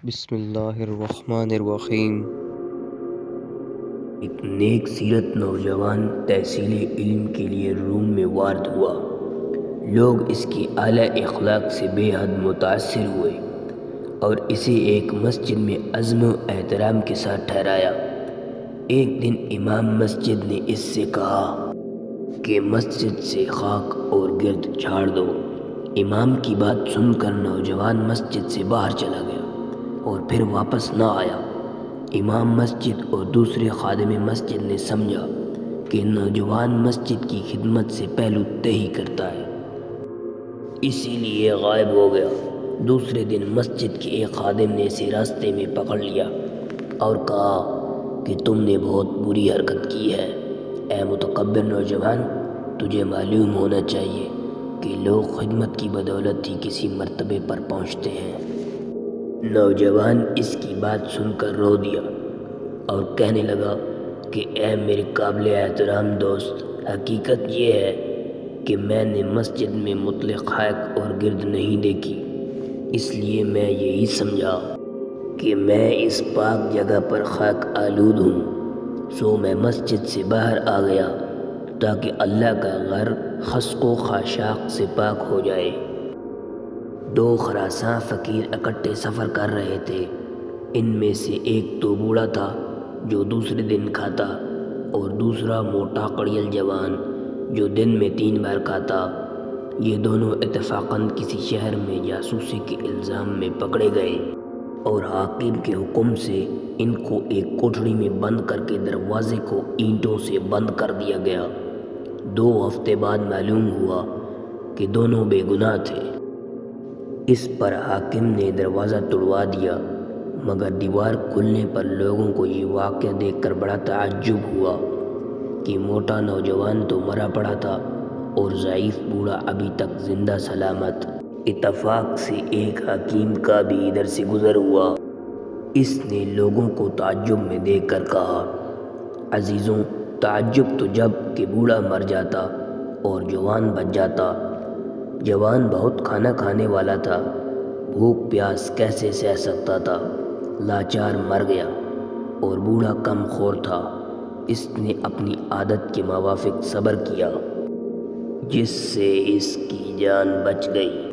بسم اللہ الرحمن الرحیم۔ ایک نیک سیرت نوجوان تحصیل علم کے لیے روم میں وارد ہوا۔ لوگ اس کی اعلیٰ اخلاق سے بے حد متاثر ہوئے اور اسے ایک مسجد میں عزم و احترام کے ساتھ ٹھہرایا۔ ایک دن امام مسجد نے اس سے کہا کہ مسجد سے خاک اور گرد جھاڑ دو۔ امام کی بات سن کر نوجوان مسجد سے باہر چلا گیا اور پھر واپس نہ آیا۔ امام مسجد اور دوسرے خادم مسجد نے سمجھا کہ نوجوان مسجد کی خدمت سے پہلو تہی کرتا ہے، اسی لیے غائب ہو گیا۔ دوسرے دن مسجد کے ایک خادم نے اسے راستے میں پکڑ لیا اور کہا کہ تم نے بہت بری حرکت کی ہے۔ اے متکبر نوجوان، تجھے معلوم ہونا چاہیے کہ لوگ خدمت کی بدولت ہی کسی مرتبے پر پہنچتے ہیں۔ نوجوان اس کی بات سن کر رو دیا اور کہنے لگا کہ اے میرے قابل احترام دوست، حقیقت یہ ہے کہ میں نے مسجد میں مطلق خاک اور گرد نہیں دیکھی، اس لیے میں یہی سمجھا کہ میں اس پاک جگہ پر خاک آلود ہوں، سو میں مسجد سے باہر آ گیا تاکہ اللہ کا گھر خسق و خاشاک سے پاک ہو جائے۔ دو خراساں فقیر اکٹھے سفر کر رہے تھے۔ ان میں سے ایک تو بوڑھا تھا جو دوسرے دن کھاتا، اور دوسرا موٹا کڑیل جوان جو دن میں 3 بار کھاتا۔ یہ دونوں اتفاقاً کسی شہر میں جاسوسی کے الزام میں پکڑے گئے اور حاکم کے حکم سے ان کو ایک کوٹھڑی میں بند کر کے دروازے کو اینٹوں سے بند کر دیا گیا۔ 2 ہفتے بعد معلوم ہوا کہ دونوں بے گناہ تھے۔ اس پر حاکم نے دروازہ توڑوا دیا، مگر دیوار کھلنے پر لوگوں کو یہ واقعہ دیکھ کر بڑا تعجب ہوا کہ موٹا نوجوان تو مرا پڑا تھا اور ضعیف بوڑھا ابھی تک زندہ سلامت۔ اتفاق سے ایک حکیم کا بھی ادھر سے گزر ہوا۔ اس نے لوگوں کو تعجب میں دیکھ کر کہا، عزیزوں، تعجب تو جب کہ بوڑھا مر جاتا اور جوان بچ جاتا۔ جوان بہت کھانا کھانے والا تھا، بھوک پیاس کیسے سہ سکتا تھا، لاچار مر گیا، اور بوڑھا کم خور تھا، اس نے اپنی عادت کے موافق صبر کیا، جس سے اس کی جان بچ گئی۔